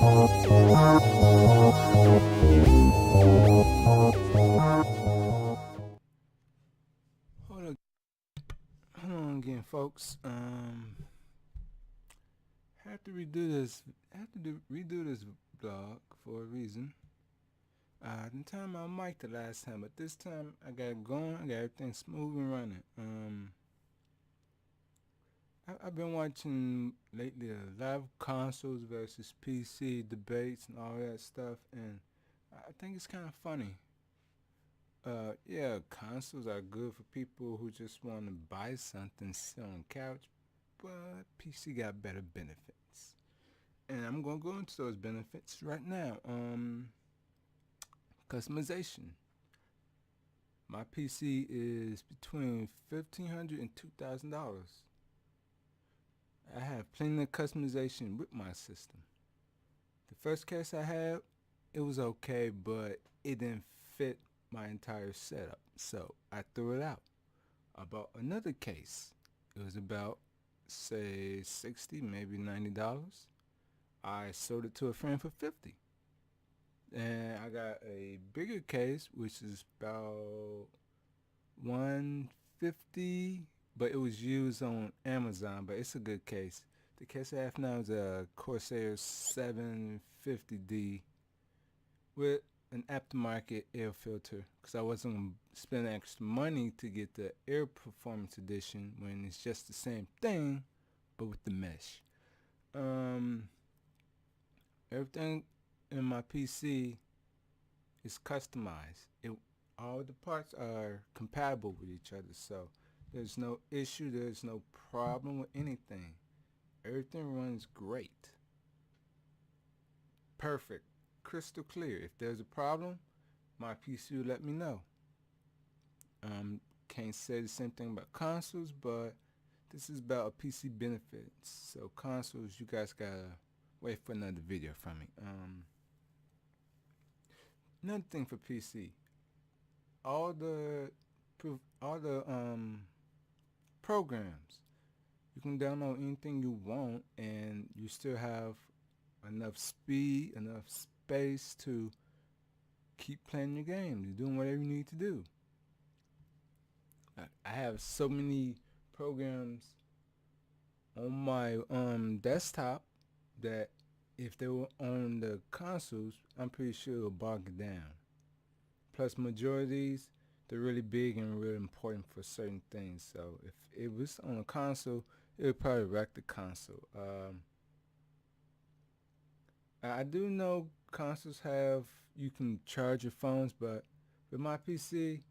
Hold on again, folks. Have to redo this. Redo this vlog for a reason. I didn't turn my mic the last time, but this time I got it going. I got everything smooth and running. I've been watching lately a lot of consoles versus PC debates and all that stuff, and I think it's kind of funny. Yeah, consoles are good for people who just want to buy something, sit on the couch, but PC got better benefits. And I'm gonna go into those benefits right now. Customization. My PC is between $1,500 and $2,000. I have plenty of customization with my system. The first case I had, it was okay, but it didn't fit my entire setup, so I threw it out. I bought another case. It was about, say, 60, maybe $90. I sold it to a friend for 50. And I got a bigger case, which is about 150, but it was used on Amazon, but it's a good case. The case I have now is a Corsair 750D with an aftermarket air filter, because I wasn't going to spend extra money to get the Air Performance Edition when it's just the same thing, but with the mesh. Everything in my PC is customized. All the parts are compatible with each other, so there's no issue, there's no problem with anything. Everything runs great. Perfect. Crystal clear. If there's a problem, my PC will let me know. Can't say the same thing about consoles, but this is about a PC benefits. So consoles, you guys gotta wait for another video from me. Another thing for PC, all the programs, you can download anything you want, and you still have enough speed, enough space to keep playing your game. You're doing whatever you need to do. I have so many programs on my desktop that if they were on the consoles, I'm pretty sure it'll bog it down. Plus, majorities, they're really big and really important for certain things. So if it was on a console, it would probably wreck the console. I do know consoles have, you can charge your phones, but with my PC,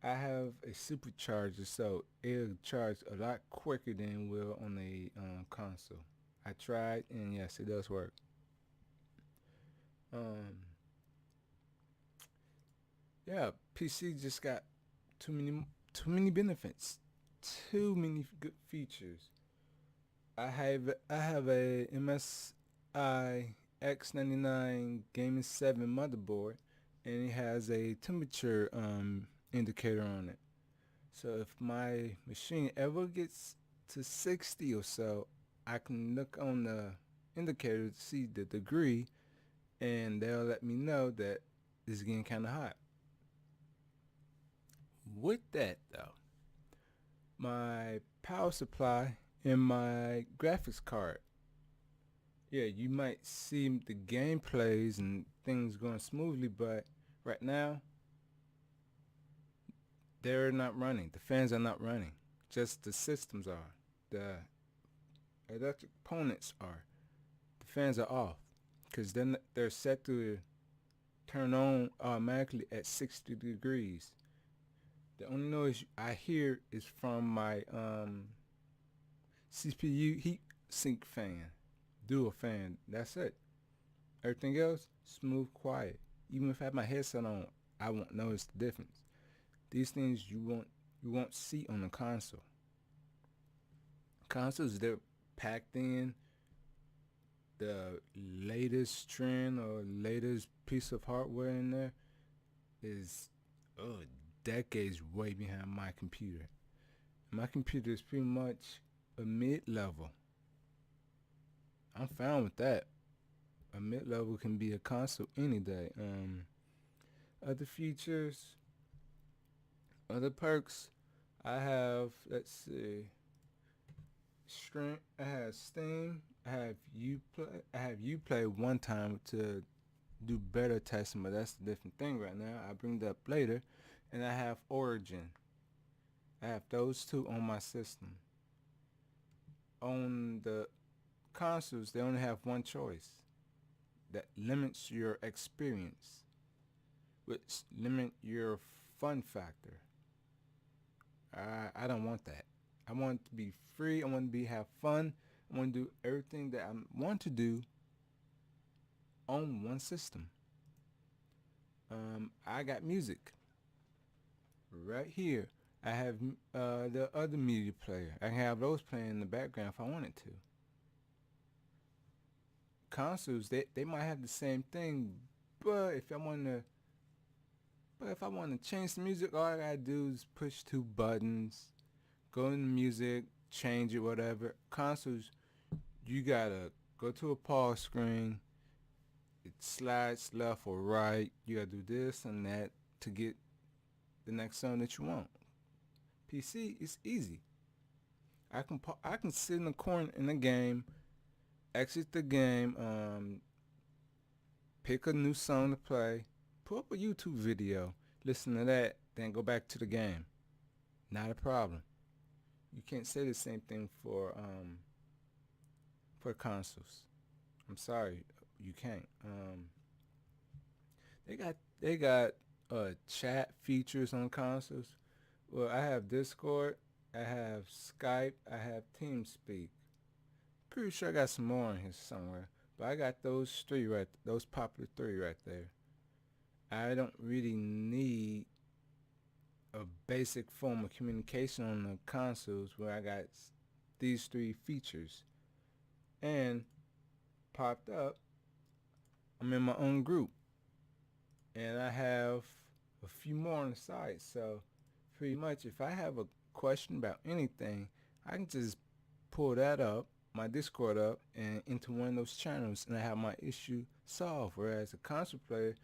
I have a supercharger, so it'll charge a lot quicker than it will on a console. I tried, and yes, it does work. Yeah, PC just got too many benefits, too many good features. I have a MSI X99 Gaming 7 motherboard, and it has a temperature indicator on it. So if my machine ever gets to 60 or so, I can look on the indicator to see the degree, and they'll let me know that it's getting kind of hot. With that though, my power supply and my graphics card, yeah, you might see the gameplays and things going smoothly, but right now they're not running. The fans are not running. Just the systems are. The electric components are. The fans are off because then they're set to turn on automatically at 60 degrees. The only noise I hear is from my CPU heat sink fan, dual fan. That's it. Everything else, smooth, quiet. Even if I have my headset on, I won't notice the difference. These things you won't see on the console. Consoles, they're packed in. The latest trend or latest piece of hardware in there is decades way behind my computer. My computer is pretty much a mid-level. I'm fine with that. A mid-level can be a console any day. Other features, other perks. I have, let's see, Stream. I have Steam. I have UPlay. I have UPlay one time to do beta testing, but that's a different thing right now. I'll bring that up later. And I have Origin. I have those two on my system. On the consoles, they only have one choice. That limits your experience, which limit your fun factor. I don't want that. I want it to be free. I want to be have fun. I want to do everything that I want to do on one system. I got music right here. I have the other media player. I can have those playing in the background if I wanted to. Consoles, they might have the same thing, but if I want to change the music, all I gotta do is push two buttons, go into music, change it, whatever. Consoles, you gotta go to a pause screen. It slides left or right. You gotta do this and that to get the next song that you want. PC, it's easy. I can sit in the corner in the game, exit the game, pick a new song to play, pull up a YouTube video, listen to that, then go back to the game. Not a problem. You can't say the same thing for consoles. I'm sorry, you can't. They got chat features on consoles. Well, I have Discord, I have Skype, I have TeamSpeak. Pretty sure I got some more in here somewhere, but I got those popular three right there. I don't really need a basic form of communication on the consoles where I got these three features. And popped up, I'm in my own group, and I have a few more on the side. So pretty much, if I have a question about anything, I can just pull that up, my Discord up, and into one of those channels, and I have my issue solved. Whereas a console player,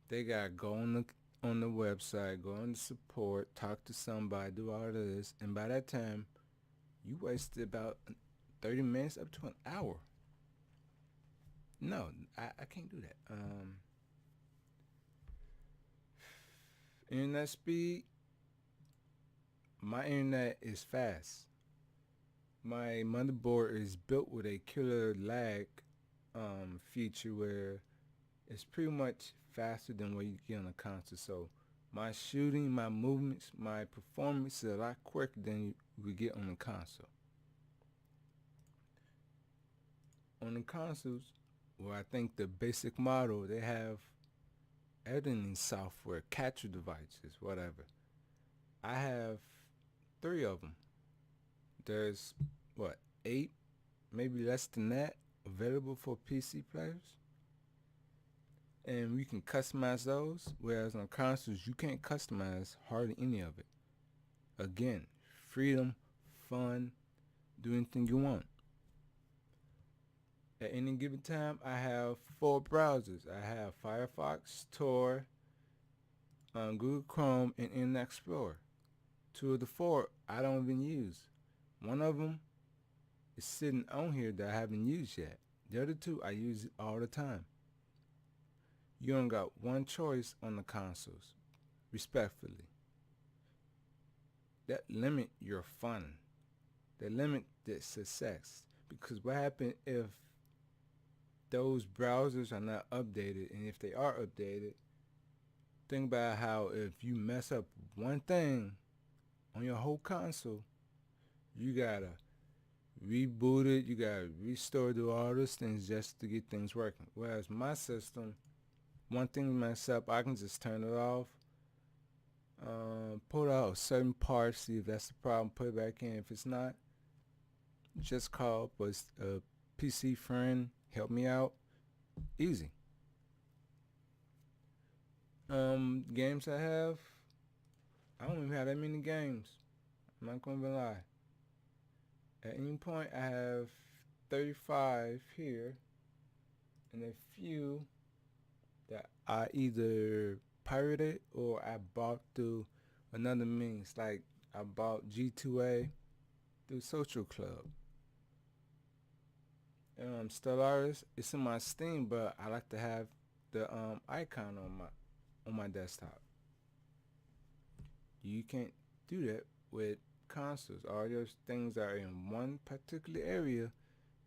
they gotta go on the website, go on the support, talk to somebody, do all of this, and by that time, you wasted about 30 minutes up to an hour. No, I can't do that. Internet speed, my internet is fast. My motherboard is built with a killer lag feature where it's pretty much faster than what you get on a console. So my shooting, my movements, my performance is a lot quicker than you would get on the console. On the consoles, well, I think the basic model, they have editing software, capture devices, whatever. I have 3 of them. There's, 8, maybe less than that, available for PC players. And we can customize those, whereas on consoles, you can't customize hardly any of it. Again, freedom, fun, do anything you want. At any given time, I have 4 browsers. I have Firefox, Tor, Google Chrome, and Internet Explorer. 2 of the 4 I don't even use. One of them is sitting on here that I haven't used yet. The other 2 I use it all the time. You only got one choice on the consoles, respectfully. That limit your fun. That limit the success. Because what happens if those browsers are not updated, and if they are updated, think about how if you mess up one thing on your whole console, you gotta reboot it, you gotta restore, do all those things just to get things working. Whereas my system, one thing mess up, I can just turn it off, pull out a certain part, see if that's the problem, put it back in. If it's not, just call a PC friend, help me out. Easy. Games I have, I don't even have that many games. I'm not gonna lie. At any point, I have 35 here. and a few that I either pirated or I bought through another means. Like I bought G2A through Social Club. Stellaris, it's in my Steam, but I like to have the icon on my desktop. You can't do that with consoles. All those things are in one particular area,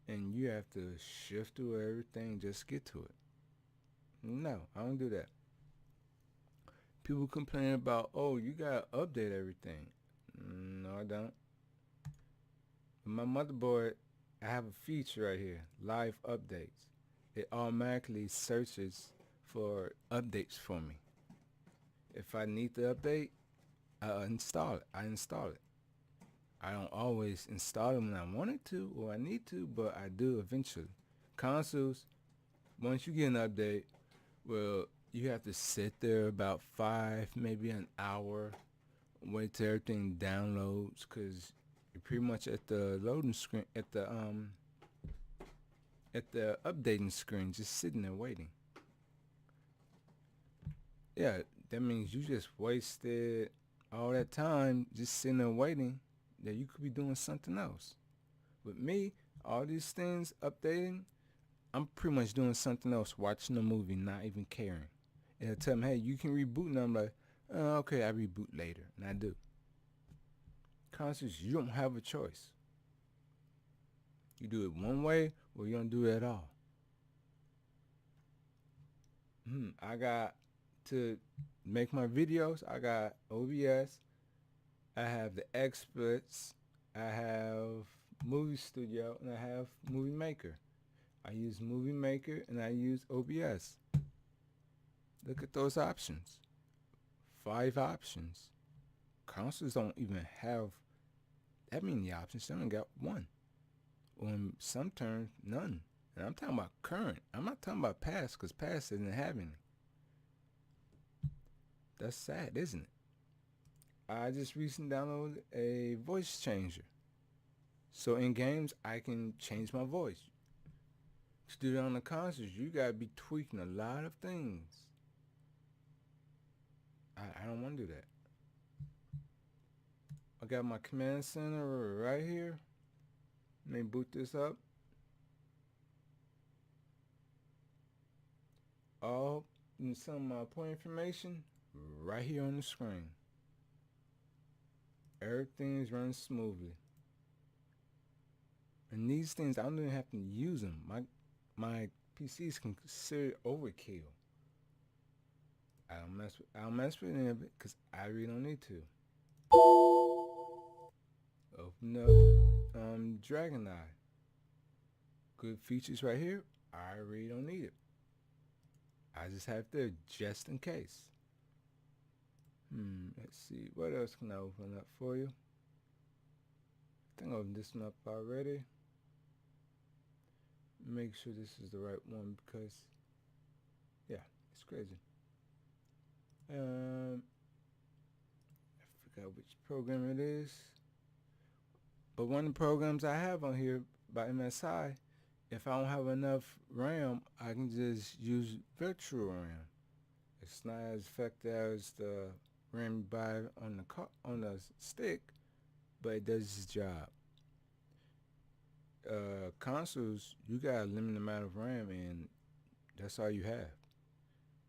and you have to shift through everything just to get to it. No, I don't do that. People complain about, oh, you gotta update everything. No, I don't. My motherboard, I have a feature right here, live updates. It automatically searches for updates for me. If I need to update, I install it. I don't always install them when I wanted to or I need to, but I do eventually. Consoles, once you get an update, well, you have to sit there about 5, maybe an hour, wait till everything downloads, cause you're pretty much at the loading screen, at the updating screen, just sitting there waiting. Yeah, that means you just wasted all that time just sitting there waiting that you could be doing something else. With me, all these things updating, I'm pretty much doing something else, watching a movie, not even caring. And I tell them, hey, you can reboot, and I'm like, okay, I reboot later, and I do. Concerts, you don't have a choice. You do it one way, or you don't do it at all. I got to make my videos. I got OBS. I have the XSplits. I have Movie Studio, and I have Movie Maker. I use Movie Maker and I use OBS. Look at those options. 5 options. Consoles don't even have that many options. They only got one. On some terms, none. And I'm talking about current. I'm not talking about past, because past doesn't have any. That's sad, isn't it? I just recently downloaded a voice changer. So in games, I can change my voice. To do that on the consoles, you gotta be tweaking a lot of things. I don't want to do that. I got my command center right here. Let me boot this up. All and some of my point information right here on the screen. Everything's running smoothly. And these things, I don't even have to use them. My PCs can consider overkill. I don't mess with any of it because I really don't need to. Open up Dragon Eye. Good features right here. I really don't need it. I just have to just in case. Let's see. What else can I open up for you? I think I opened this one up already. Make sure this is the right one because, yeah, it's crazy. I forgot which program it is. But one of the programs I have on here by MSI, if I don't have enough RAM, I can just use virtual RAM. It's not as effective as the RAM you buy on the stick, but it does its job. Consoles, you got a limited amount of RAM, and that's all you have.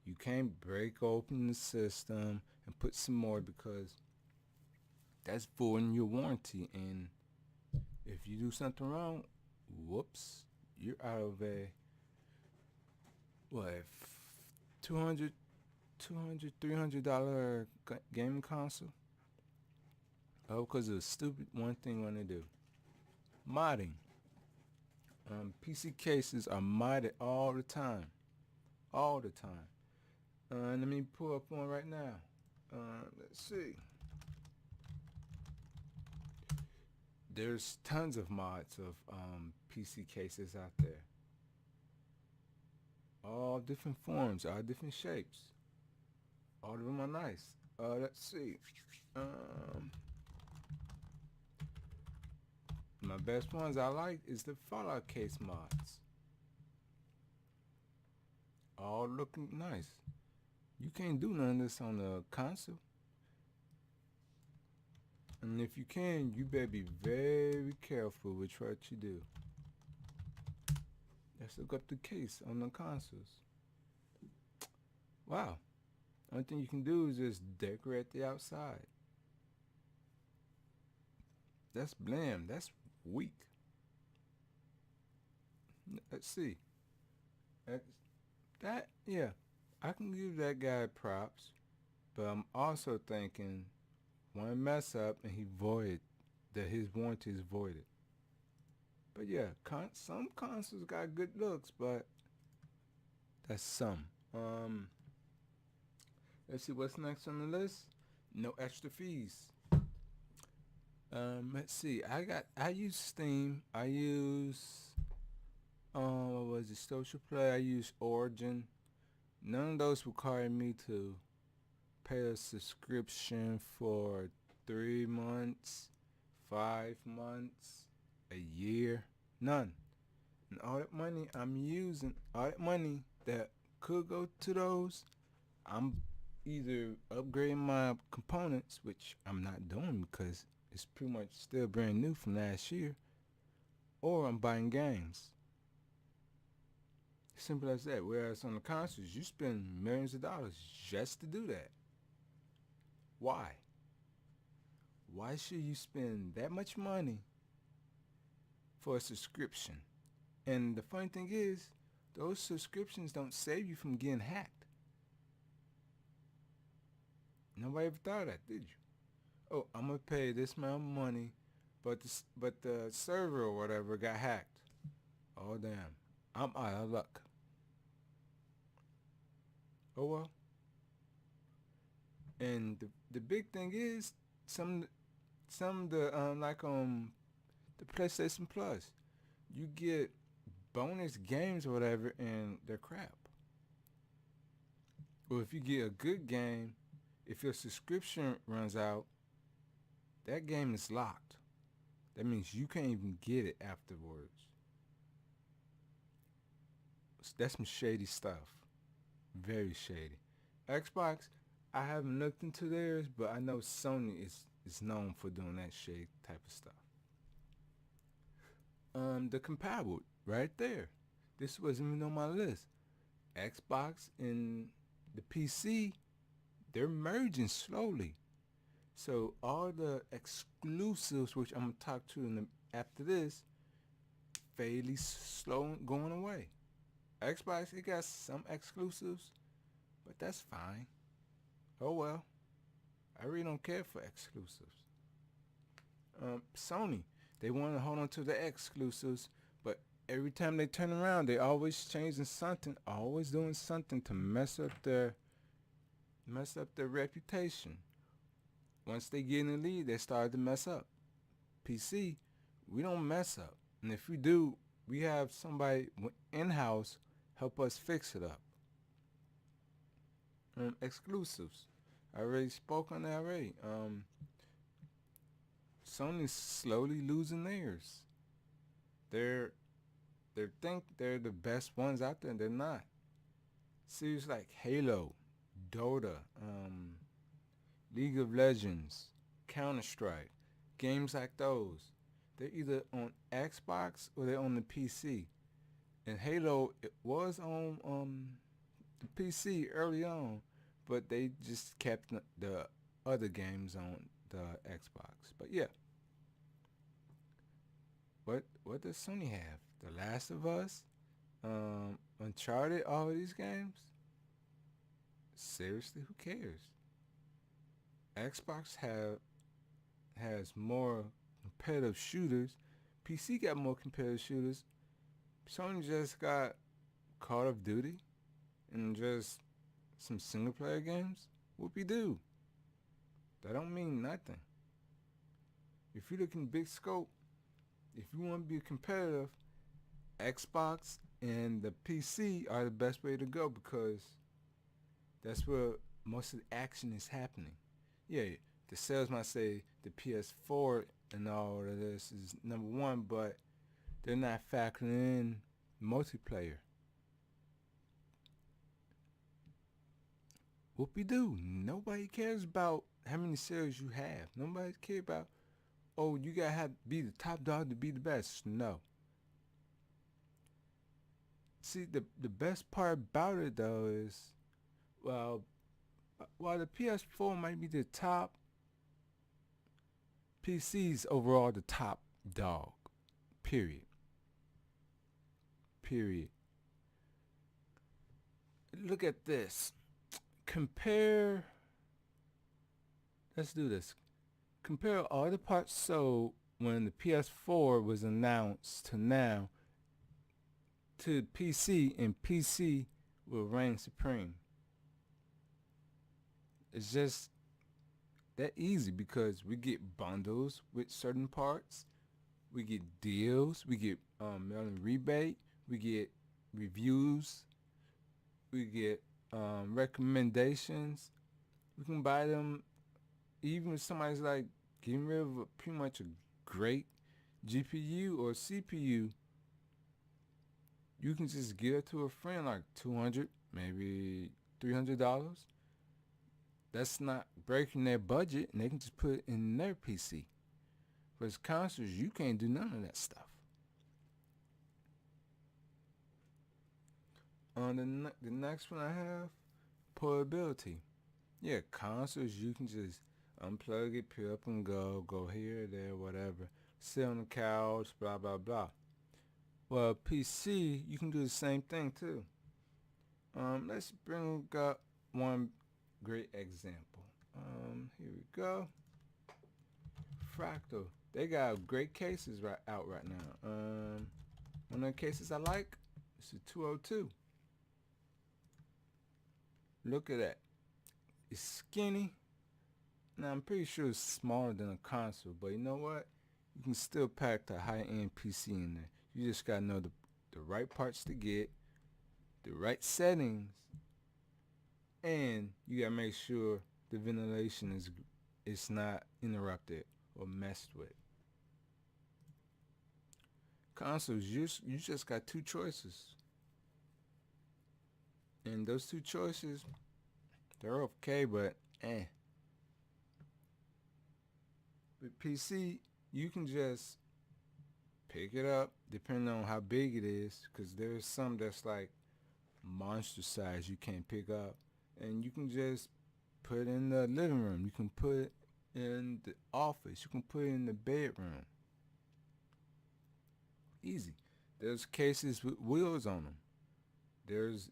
You can't break open the system and put some more because that's voiding your warranty. And if you do something wrong, whoops, you're out of a $200, $300 gaming console. Oh, because of a stupid one thing you want to do. Modding. PC cases are modded all the time. All the time. Let me pull up one right now. Let's see. There's tons of mods of PC cases out there. All different forms, all different shapes. All of them are nice. Let's see. My best ones I like is the Fallout case mods. all looking nice. You can't do none of this on the console. And if you can, you better be very careful with what you do. Let's look up the case on the consoles. Wow. Only thing you can do is just decorate the outside. That's bland. That's weak. Let's see. That, yeah. I can give that guy props. But I'm also thinking one mess up and he voided, that his warranty is voided. But yeah, some consoles got good looks, but that's some. Let's see what's next on the list. No extra fees. Let's see. I use Steam. I use what was it? Social Play. I use Origin. None of those require me to pay a subscription for 3 months, 5 months, a year. None. And all that money I'm using, all that money that could go to those, I'm either upgrading my components, which I'm not doing because it's pretty much still brand new from last year, or I'm buying games. Simple as that. Whereas on the consoles, you spend millions of dollars just to do that. Why? Why should you spend that much money for a subscription? And the funny thing is, those subscriptions don't save you from getting hacked. Nobody ever thought of that, did you? Oh, I'm gonna pay this amount of money, but the server or whatever got hacked. Oh damn, I'm out of luck. Oh well. And the big thing is some of the like the PlayStation Plus, you get bonus games or whatever, and they're crap. Or if you get a good game, if your subscription runs out, that game is locked. That means you can't even get it afterwards. That's some shady stuff. Very shady. Xbox, I haven't looked into theirs, but I know Sony is known for doing that shady type of stuff. The compatible right there. This wasn't even on my list. Xbox and the PC, they're merging slowly. So all the exclusives, which I'm gonna talk to after this, fairly slow going away. Xbox, it got some exclusives, but that's fine. Oh well, I really don't care for exclusives. Sony, they want to hold on to the exclusives, but every time they turn around, they always changing something, always doing something to mess up their reputation. Once they get in the lead, they start to mess up. PC, we don't mess up, and if we do, we have somebody in-house help us fix it up. Exclusives, I already spoke on that already. Sony's slowly losing theirs. They think they're the best ones out there, and they're not. Series like Halo, Dota, League of Legends, Counter-Strike, games like those, they're either on Xbox or they're on the PC. And Halo, it was on the PC early on, but they just kept the other games on the Xbox. But yeah, what does Sony have? The Last of Us, Uncharted, all of these games. Seriously, who cares? Xbox has more competitive shooters. PC got more competitive shooters. Sony just got Call of Duty and just some single player games. Whoopie-doo. That don't mean nothing. If you're looking big scope, if you want to be competitive, Xbox and the PC are the best way to go because that's where most of the action is happening. Yeah, the sales might say the PS4 and all of this is number one, but they're not factoring in multiplayer. whoopie-doo. Nobody cares about how many sales you have. Nobody cares about, oh, you gotta have be the top dog to be the best. No. See, the best part about it though is, well, while the PS4 might be the top, PC's overall the top dog. Period. Period. Look at this. Compare. Let's do this. Compare all the parts sold when the PS4 was announced to now to PC, and PC will reign supreme. It's just that easy because we get bundles with certain parts, we get deals, we get mail-in rebate, we get reviews, we get recommendations. We can buy them even if somebody's like getting rid of pretty much a great GPU or CPU. You can just give it to a friend like $200, maybe $300. That's not breaking their budget, and they can just put it in their PC. Whereas consoles, you can't do none of that stuff. On the next one I have, portability. Yeah, consoles, you can just unplug it, pick up and go here, there, whatever. Sit on the couch, blah, blah, blah. Well, PC, you can do the same thing too. Let's bring up one great example. Here we go. Fractal. They got great cases out right now. One of the cases I like is the 202. Look at that. It's skinny. Now I'm pretty sure it's smaller than a console, but you know what? You can still pack the high-end PC in there. You just gotta know the right parts to get, the right settings, and you gotta make sure the ventilation is not interrupted or messed with. Consoles, you just got two choices, and those two choices, they're okay, but With PC, you can just pick it up depending on how big it is, because there's some that's like monster size you can't pick up, and you can just put it in the living room, you can put it in the office, you can put it in the bedroom. Easy. There's cases with wheels on them. There's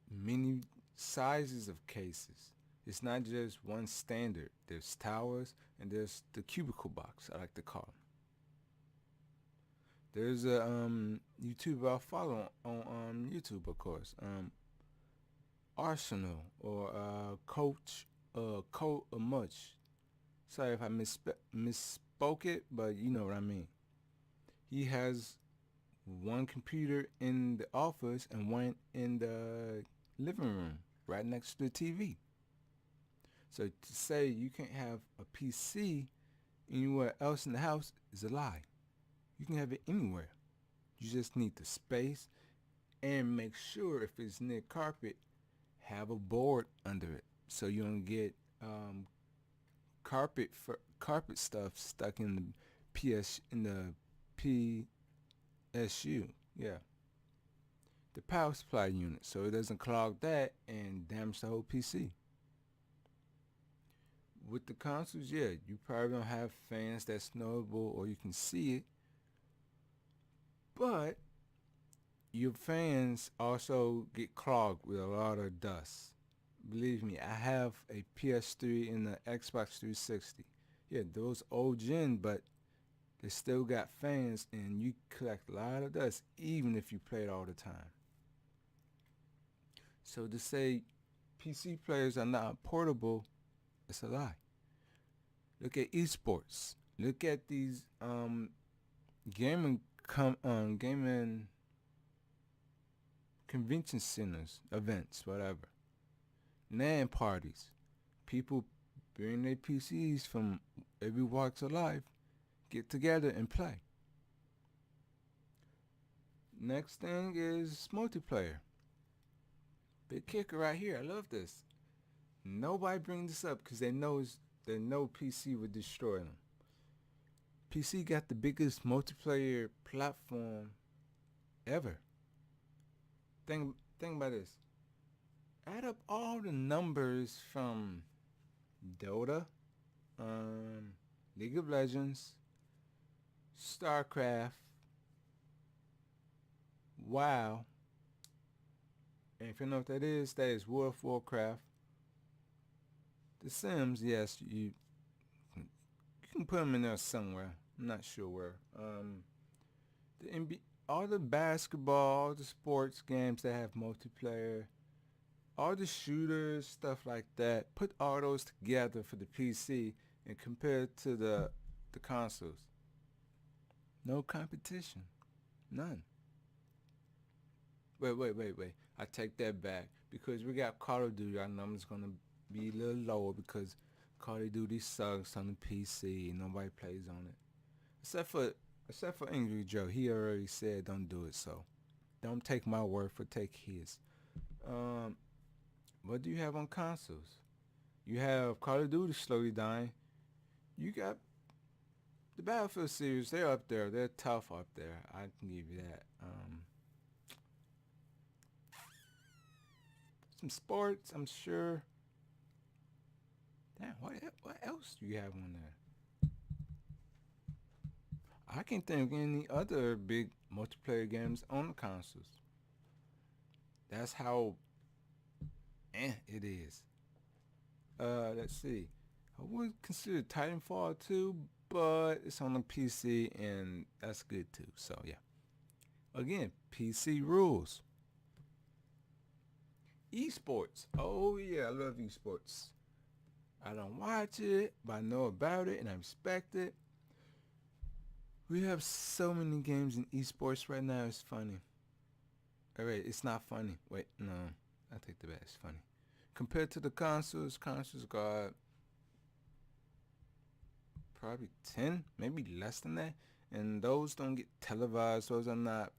many sizes of cases. It's not just one standard. There's towers and there's the cubicle box, I like to call them. There's a YouTuber I follow on YouTube, of course. Arsenal or Coach Much. Sorry if I misspoke it, but you know what I mean. He has one computer in the office and one in the living room right next to the TV. So to say you can't have a PC anywhere else in the house is a lie. You can have it anywhere. You just need the space, and make sure if it's near carpet, have a board under it so you don't get carpet stuff stuck in the PSU. Yeah, the power supply unit, so it doesn't clog that and damage the whole PC. With the consoles, yeah, you probably don't have fans that's knowable or you can see it, but your fans also get clogged with a lot of dust. Believe me, I have a PS3 and the Xbox 360. Yeah, those old gen, but they still got fans, and you collect a lot of dust even if you play it all the time. So to say PC players are not portable, it's a lie. Look at esports. Look at these gaming convention centers, events, whatever. LAN parties. People bring their PCs from every walks of life, get together and play. Next thing is multiplayer. Big kicker right here. I love this. Nobody brings this up because they know PC would destroy them. PC got the biggest multiplayer platform ever. Think about this. Add up all the numbers from Dota, um, League of Legends, StarCraft, WoW, and if you know what that is World of Warcraft. The Sims, yes, you can put them in there somewhere. I'm not sure where. The NBA, all the basketball, all the sports games that have multiplayer, all the shooters, stuff like that. Put all those together for the PC and compare it to the consoles. No competition, none. Wait. I take that back because we got Call of Duty. Our number's gonna be a little lower because Call of Duty sucks on the PC. Nobody plays on it except for Angry Joe. He already said don't do it. So don't take my word for take his. Um, what do you have on consoles? You have Call of Duty slowly dying. You got the Battlefield series. They're up there. They're tough up there. I can give you that. Some sports, I'm sure. Damn, what else do you have on there? I can't think of any other big multiplayer games on the consoles. That's how it is. Let's see. I would consider Titanfall 2, but it's on the PC and that's good too. So yeah. Again, PC rules. Esports. Oh yeah, I love esports. I don't watch it, but I know about it and I respect it. We have so many games in esports right now. It's funny. Alright, it's not funny. Wait, no, I take the back. It's funny. Compared to the consoles got probably 10, maybe less than that. And those don't get televised. Those are not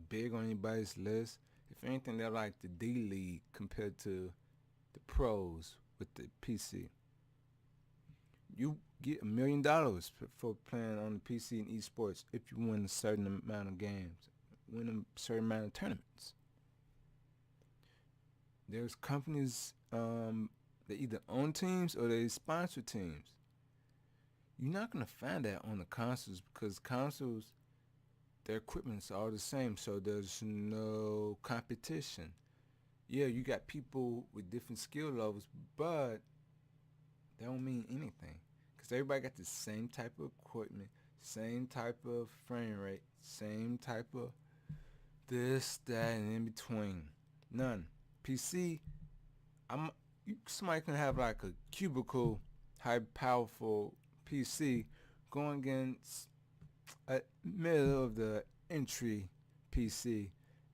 big on anybody's list. If anything, they're like the D League compared to the pros with the PC. You get $1 million for playing on the PC in esports if you win a certain amount of games, win a certain amount of tournaments. There's companies that either own teams or they sponsor teams. You're not gonna find that on the consoles because consoles, their equipment's all the same, so there's no competition. Yeah, you got people with different skill levels, but that don't mean anything because everybody got the same type of equipment, same type of frame rate, same type of this, that, and in between. None. PC, somebody can have like a cubicle, high powerful PC going against a middle of the entry PC,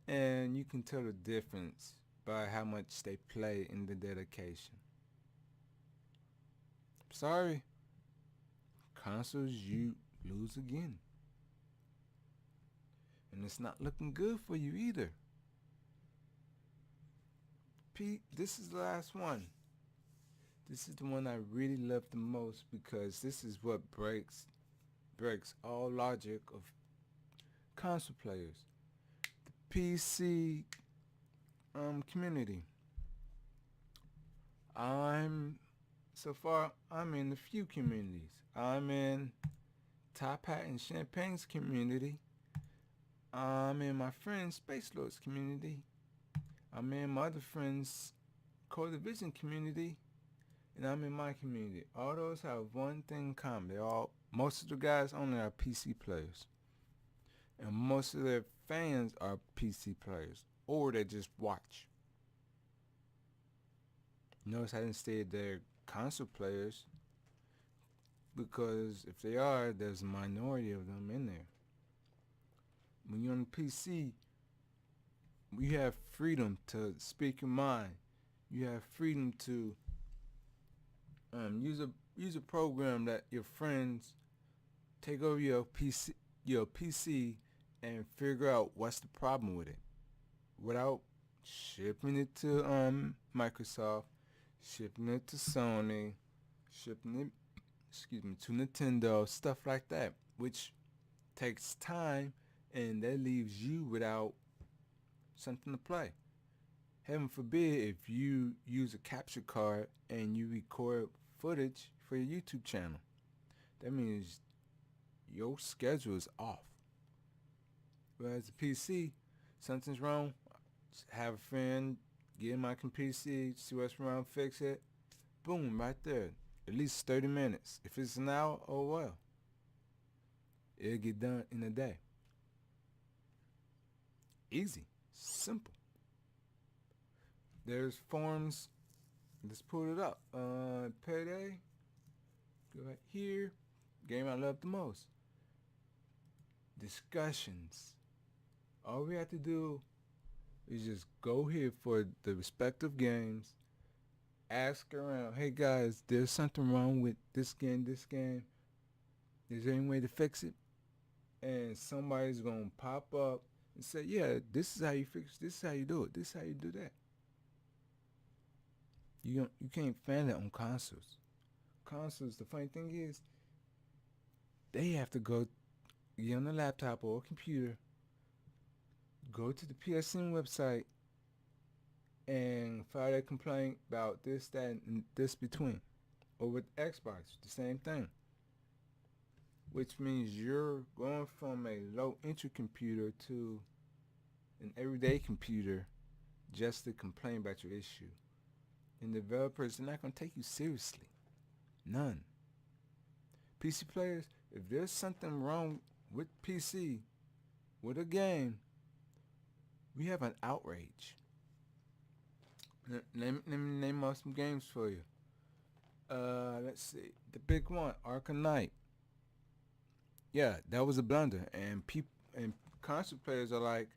and you can tell the difference by how much they play in the dedication. Sorry, consoles, you lose again. And it's not looking good for you either. This is the last one. This is the one I really love the most because this is what breaks all logic of console players. The PC community. I'm in a few communities. I'm in Top Hat and Champagne's community. I'm in my friend's Space Lords community. I'm in my other friend's Core Division community. And I'm in my community. All those have one thing in common. Most of the guys on there are PC players. And most of their fans are PC players. Or they just watch. Notice I didn't say they're console players. Because if they are, there's a minority of them in there. When you're on the PC, you have freedom to speak your mind. You have freedom to use a program that your friends take over your PC and figure out what's the problem with it without shipping it to Microsoft, shipping it to Sony, shipping it, to Nintendo, stuff like that, which takes time, and that leaves you without something to play. Heaven forbid if you use a capture card and you record footage for your YouTube channel. That means your schedule is off. Whereas the PC, something's wrong, have a friend, get in my PC, see what's wrong, fix it. Boom, right there. At least 30 minutes. If it's an hour, oh well. It'll get done in a day. Easy. Simple. There's forms. Let's pull it up. Payday. Go right here. Game I love the most. Discussions. All we have to do is just go here for the respective games. Ask around. Hey guys, there's something wrong with this game, this game. Is there any way to fix it? And somebody's going to pop up and say, yeah, this is how you fix it. This is how you do it. This is how you do that. You can't find that on consoles. Consoles, the funny thing is, they have to go get on a laptop or a computer, go to the PSN website, and file a complaint about this, that, and this between. Or with Xbox, the same thing. Which means you're going from a low entry computer to an everyday computer just to complain about your issue. And developers are not going to take you seriously. None. PC players, if there's something wrong with PC, with a game, we have an outrage. Let me name off some games for you. Let's see. The big one, Arkham Knight. Yeah, that was a blunder. And console players are like,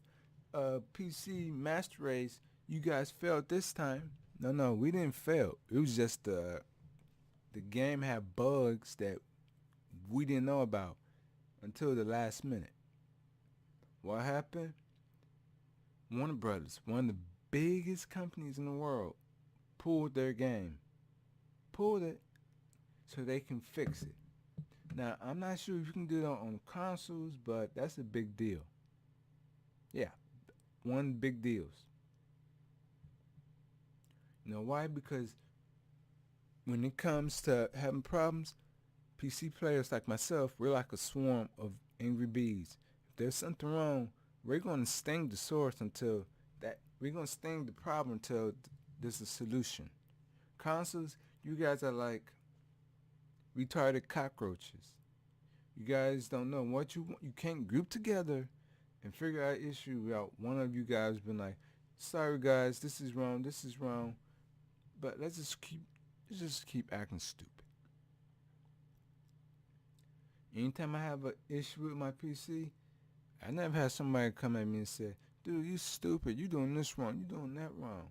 PC Master Race, you guys failed this time. No, we didn't fail. It was just the game had bugs that we didn't know about until the last minute. What happened? Warner Brothers, one of the biggest companies in the world, pulled their game. Pulled it so they can fix it. Now, I'm not sure if you can do that on consoles, but that's a big deal. Yeah, one of the big deals. You know why? Because when it comes to having problems, PC players like myself, we're like a swarm of angry bees. If there's something wrong, we're going to sting the source until that. We're going to sting the problem until there's a solution. Consoles, you guys are like retarded cockroaches. You guys don't know what you want. You can't group together and figure out issue without one of you guys being like, sorry guys, this is wrong, but let's just keep acting stupid. Anytime I have an issue with my PC, I never had somebody come at me and say, dude, you stupid, you doing this wrong, you doing that wrong.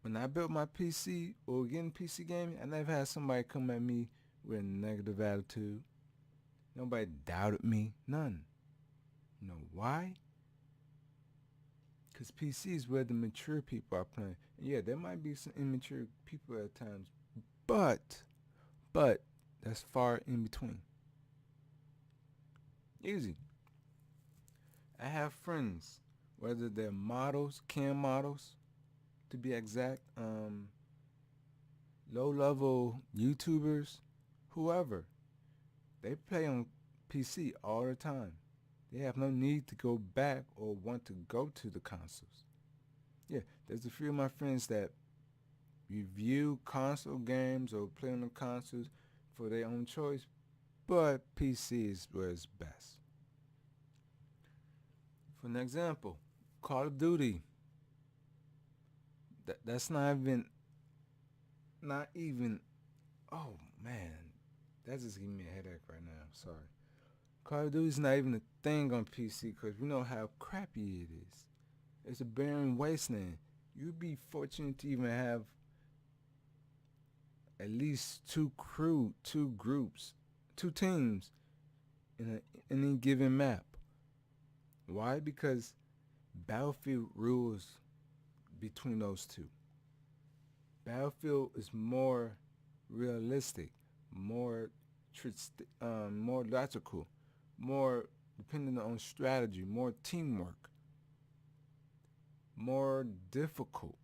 When I built my PC or getting PC gaming, I never had somebody come at me with a negative attitude. Nobody doubted me, none. You know why? Because PC is where the mature people are playing. And yeah, there might be some immature people at times, but that's far in between. Easy. I have friends, whether they're models, cam models, to be exact, low-level YouTubers, whoever. They play on PC all the time. They have no need to go back or want to go to the consoles. Yeah, there's a few of my friends that review console games or play on the consoles for their own choice, but PC is where it's best. For an example, Call of Duty. That's not even, oh man, that's just giving me a headache right now. Sorry. Call of Duty's not even a thing on PC because we know how crappy it is. It's a barren wasteland. You'd be fortunate to even have at least two groups, two teams in any given map. Why? Because Battlefield rules between those two. Battlefield is more realistic, more more logical, more dependent on strategy, more teamwork, more difficult.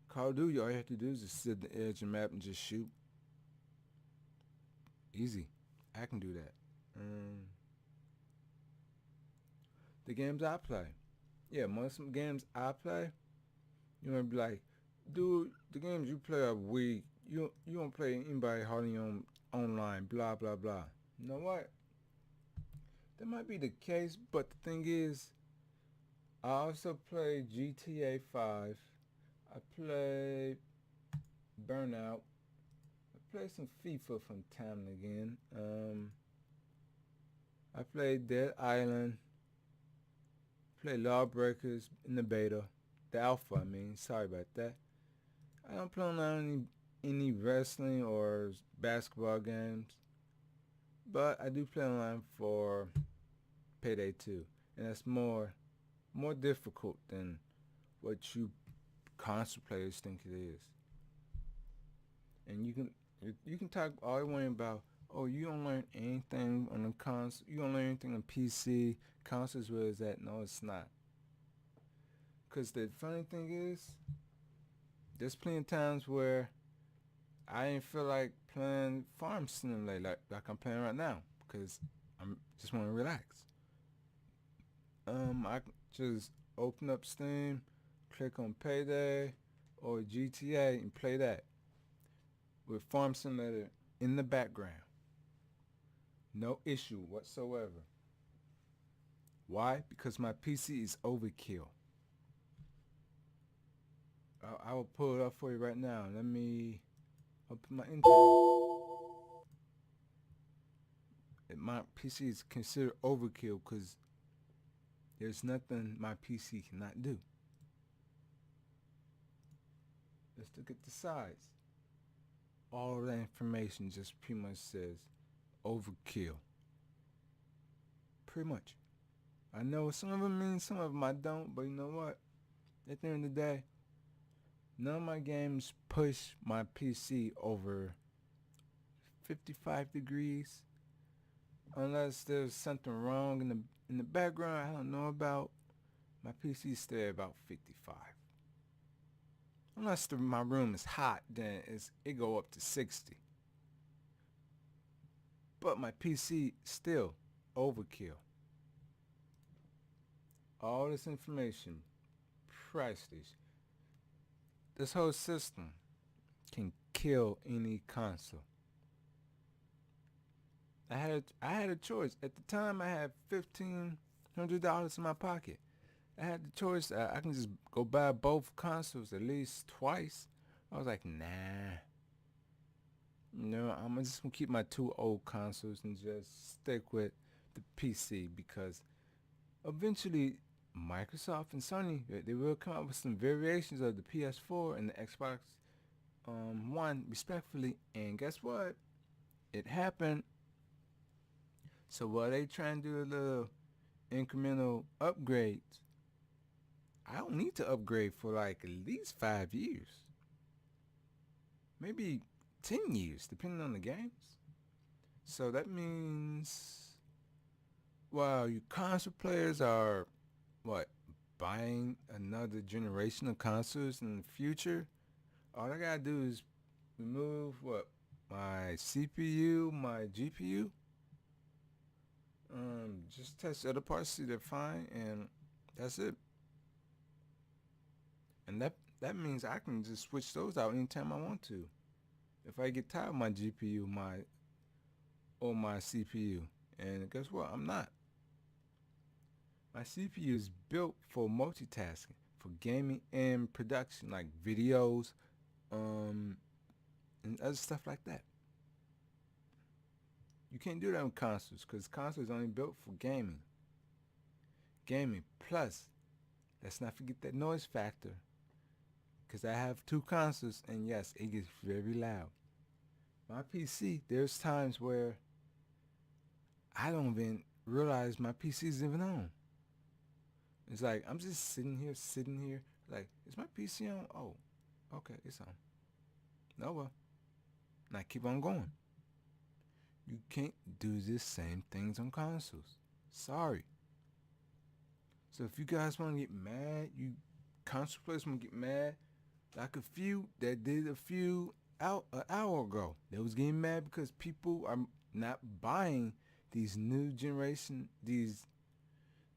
Call of Duty, all you have to do is just sit at the edge of the map and just shoot. Easy. I can do that. The games I play. Yeah, most of the games I play, you want to be like, dude, the games you play are weak. You don't play anybody hardly online, blah, blah, blah. You know what? That might be the case, but the thing is, I also play GTA 5. I play Burnout. I play some FIFA from time and again. I play Dead Island. Play Lawbreakers in the beta. The alpha, I mean. Sorry about that. I don't play on any wrestling or basketball games. But I do play online for Payday 2. And that's more difficult than what you console players think it is. And you can talk all you want about, oh, you don't learn anything on the console, you don't learn anything on PC, consoles where it's at. No, it's not. Because the funny thing is, there's plenty of times where I didn't feel like playing Farm Simulator like I'm playing right now, because I'm just want to relax. I just open up Steam, click on Payday or GTA and play that with Farm Simulator in the background. No issue whatsoever. Why? Because my PC is overkill. I will pull it up for you right now. Let me open my Intel. My PC is considered overkill because there's nothing my PC cannot do. Let's look at the size. All that information just pretty much says overkill. Pretty much. I know some of them mean, some of them I don't, but you know what? At the end of the day, none of my games push my PC over 55 degrees unless there's something wrong in the background I don't know about. My PC stay about 55. Unless my room is hot, then it go up to 60. But my PC still overkill. All this information, priceless. This whole system can kill any console. I had a choice. At the time, I had $1,500 in my pocket. I had the choice. I can just go buy both consoles at least twice. I was like, nah. No, I'm just gonna keep my two old consoles and just stick with the PC because eventually Microsoft and Sony they will come up with some variations of the PS4 and the Xbox One respectfully. And guess what? It happened. So while they trying to do a little incremental upgrades, I don't need to upgrade for like at least 5 years. Maybe 10 years, depending on the games. So that means, well, you console players are, what, buying another generation of consoles in the future? All I gotta do is remove, what, my CPU, my GPU, just test other parts, see they're fine, and that's it. And that means I can just switch those out anytime I want to. If I get tired of my GPU, my CPU, and guess what? I'm not. My CPU is built for multitasking, for gaming and production, like videos, and other stuff like that. You can't do that on consoles because consoles are only built for gaming. Gaming plus, let's not forget that noise factor, because I have two consoles, and yes, it gets very loud. My PC, there's times where I don't even realize my PC is even on. It's like I'm just sitting here, like, is my PC on? Oh, Okay, it's on. No, well, now keep on going. You can't do the same things on consoles. Sorry. So if you guys want to get mad, you console players want to get mad, like a few that did a few out an hour ago. They was getting mad because people are not buying these new generation, these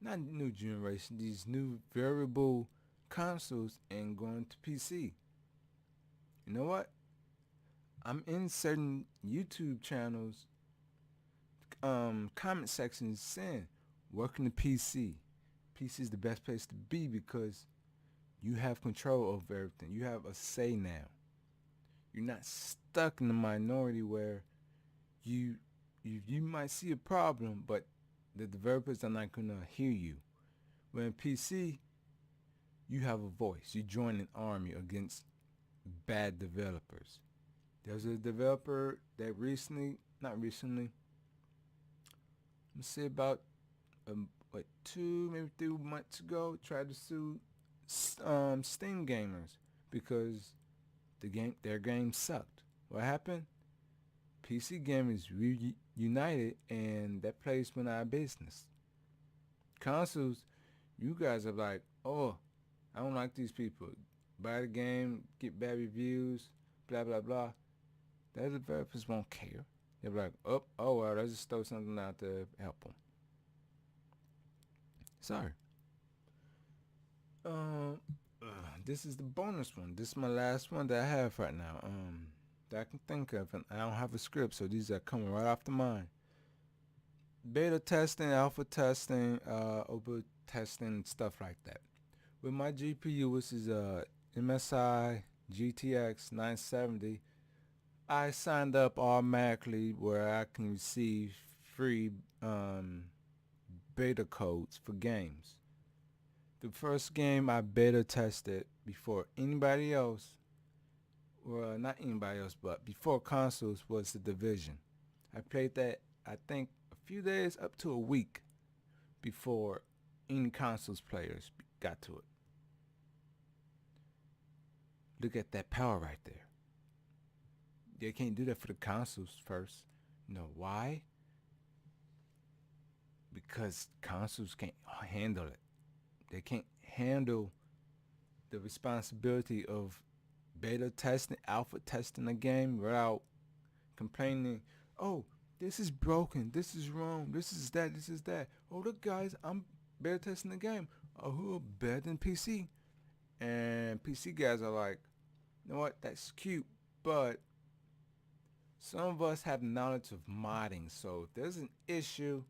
not new generation, these new variable consoles and going to PC. You know what? I'm in certain YouTube channels, comment sections saying, "Welcome to PC. PC is the best place to be because you have control over everything. You have a say now. You're not stuck in the minority where you you might see a problem, but the developers are not gonna hear you. When PC, you have a voice. You join an army against bad developers. There's a developer that not recently, let's say about what 2 maybe 3 months ago, tried to sue Steam gamers because their game sucked. What happened? PC gamers reunited and that place went out of business. Consoles, you guys are like, oh, I don't like these people. Buy the game, get bad reviews, blah blah blah. The developers won't care. They're like, oh well, let's just throw something out there to help them. Sorry. Um, this is the bonus one. This is my last one that I have right now. That I can think of, and I don't have a script, so these are coming right off the mind. Beta testing, alpha testing, open testing, stuff like that. With my GPU, which is a MSI GTX 970, I signed up automatically where I can receive free beta codes for games. The first game I beta tested before anybody else, well, not anybody else, but before consoles was The Division. I played that, I think, a few days up to a week before any consoles players got to it. Look at that power right there. They can't do that for the consoles first. You know why? Because consoles can't handle it. They can't handle the responsibility of beta testing, alpha testing a game without complaining, oh, this is broken, this is wrong, this is that, this is that. Oh, look, guys, I'm beta testing the game. Oh, who are better than PC? And PC guys are like, you know what, that's cute, but some of us have knowledge of modding, so if there's an issue,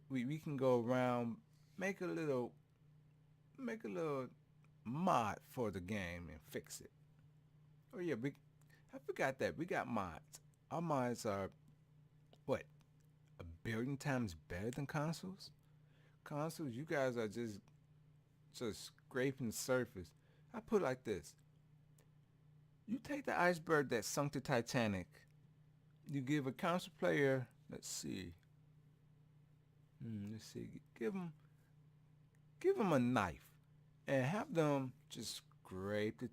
we can go around, make a little mod for the game and fix it. Oh yeah, I forgot that we got mods. Our mods are what, a billion times better than consoles. Consoles, you guys are just scraping the surface. I put it like this: you take the iceberg that sunk the Titanic. You give a console player, let's see, give them a knife and have them just scrape the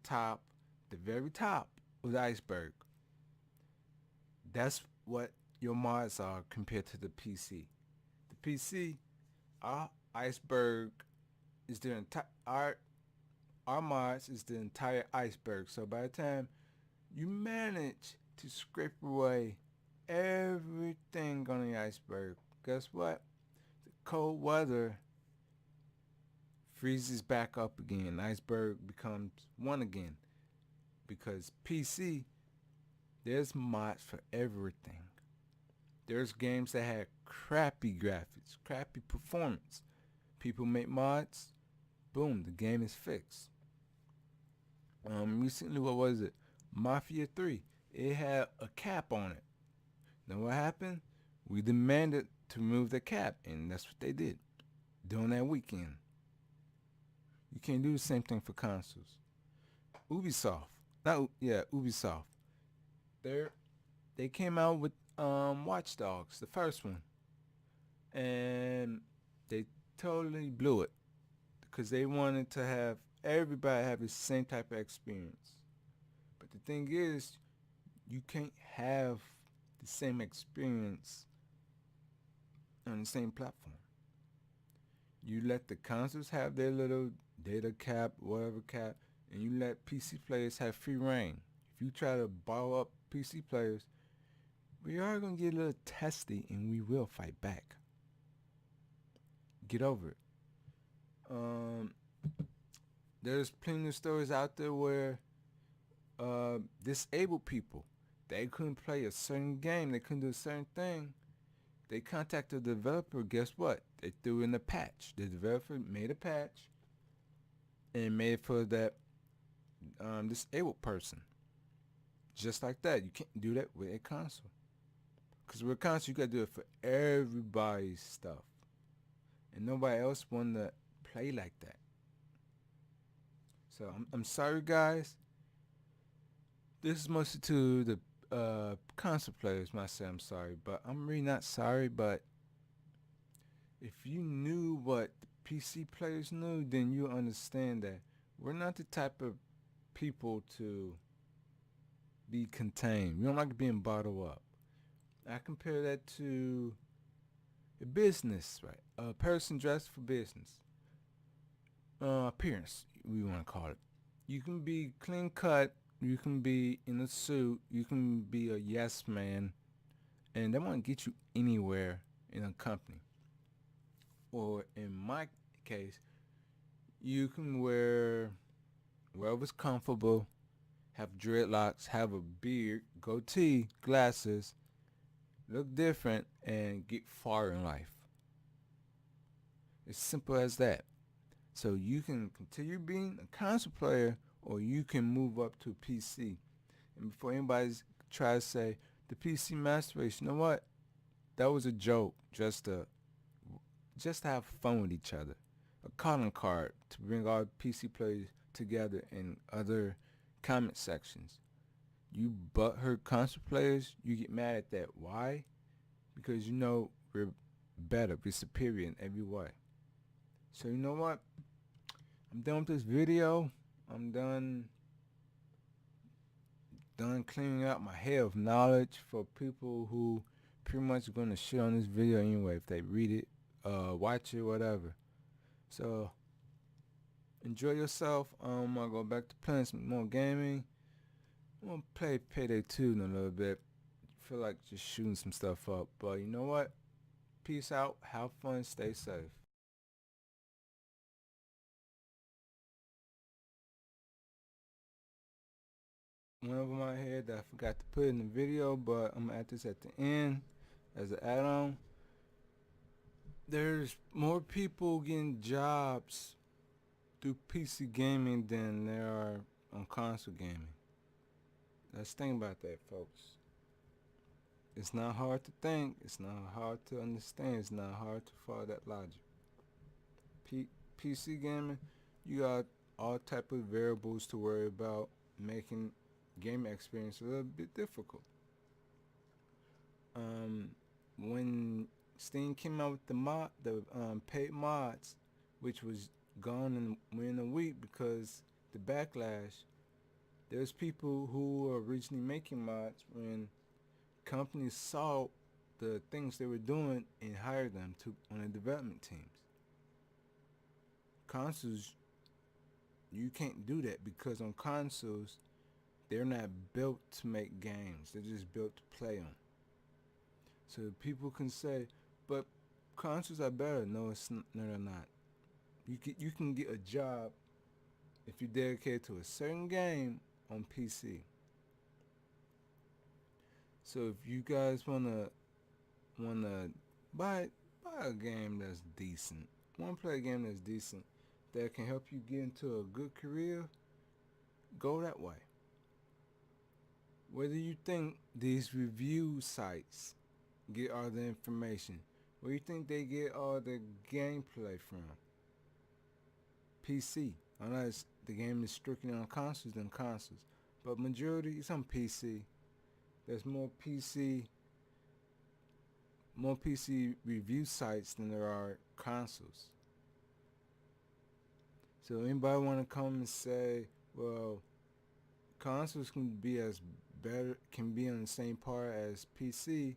very top of the iceberg. That's what your mods are compared to the PC. The PC, our iceberg is the entire our mods is the entire iceberg. So by the time you manage to scrape away everything on the iceberg, guess what? The cold weather freezes back up again. The iceberg becomes one again. Because PC, there's mods for everything. There's games that had crappy graphics, crappy performance. People make mods, boom, the game is fixed. Recently, what was it? Mafia 3. It had a cap on it. Now what happened? We demanded to remove the cap, and that's what they did during that weekend. You can't do the same thing for consoles. Ubisoft, Ubisoft. They came out with Watch Dogs, the first one, and they totally blew it because they wanted to have everybody have the same type of experience. But the thing is, you can't have the same experience on the same platform. You let the consoles have their little data cap, whatever cap, and you let PC players have free reign. If you try to borrow up PC players, we are going to get a little testy and we will fight back. Get over it. Um, there's plenty of stories out there where disabled people, they couldn't play a certain game, they couldn't do a certain thing. They contacted the developer. Guess what? They threw in a patch. The developer made a patch and made it for that disabled person. Just like that. You can't do that with a console. Because with a console, you got to do it for everybody's stuff. And nobody else want to play like that. So I'm sorry, guys. This is mostly to the console players. Might say I'm sorry, but I'm really not sorry. But if you knew what the PC players knew, then you understand that we're not the type of people to be contained. We don't like being bottled up. I compare that to a business, right? A person dressed for business. Appearance, we want to call it. You can be clean cut, you can be in a suit, you can be a yes man, and they want to get you anywhere in a company. Or in my case, you can wear wherever's comfortable, have dreadlocks, have a beard, goatee, glasses, look different, and get far in life. It's simple as that. So you can continue being a console player, or you can move up to PC. And before anybody tries to say the PC master race, you know what? That was a joke, just to have fun with each other. A calling card to bring all PC players together in other comment sections. You butthurt console players, you get mad at that. Why? Because you know we're better, we're superior in every way. So you know what? I'm done with this video. I'm done cleaning out my head of knowledge for people who pretty much are gonna shit on this video anyway if they read it, watch it, whatever. So enjoy yourself. I'll go back to playing some more gaming. I'm gonna play Payday 2 in a little bit. Feel like just shooting some stuff up. But you know what? Peace out. Have fun. Stay safe. One over my head that I forgot to put in the video, but I'm gonna add this at the end as an add-on. There's more people getting jobs through PC gaming than there are on console gaming. Let's think about that, folks. It's not hard to think. It's not hard to understand. It's not hard to follow that logic. PC gaming, you got all type of variables to worry about, making gaming experience a little bit difficult. When Steam came out with the paid mods, which was gone within a week because the backlash. There's people who were originally making mods when companies saw the things they were doing and hired them to on the development teams. Consoles, you can't do that because on consoles, they're not built to make games. They're just built to play them. So people can say, but consoles are better. No, they're not. You can get a job if you're dedicated to a certain game on PC. So if you guys wanna buy a game that's decent, wanna play a game that's decent that can help you get into a good career, go that way. Whether you think these review sites get all the information, where you think they get all the gameplay from, PC. Unless the game is strictly on consoles than consoles, but majority is on PC. There's more PC review sites than there are consoles. So anybody want to come and say, well, consoles can be on the same par as PC,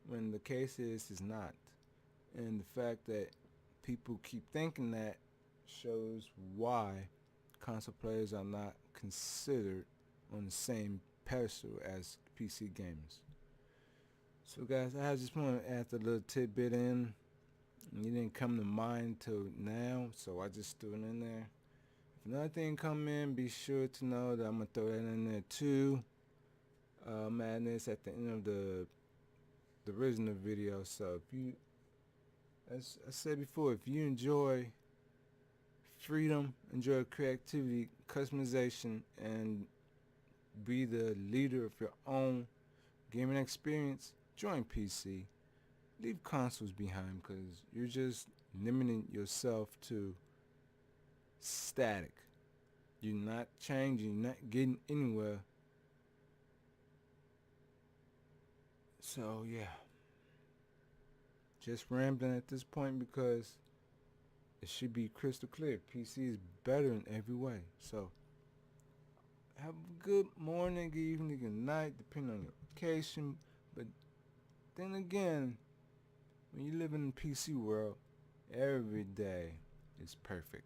when the case is not. And the fact that people keep thinking that shows why console players are not considered on the same pedestal as PC gamers. So guys, I just want to add a little tidbit in. You didn't come to mind till now, so I just threw it in there. If another thing come in, be sure to know that I'm gonna throw that in there too. I'm adding this at the end of the original video. So if you, as I said before, if you enjoy freedom, enjoy creativity, customization, and be the leader of your own gaming experience, join PC. Leave consoles behind, because you're just limiting yourself to static. You're not changing, you're not getting anywhere. So yeah, just rambling at this point because it should be crystal clear. PC is better in every way. So have a good morning, good evening, good night, depending on your location. But then again, when you live in the PC world, every day is perfect.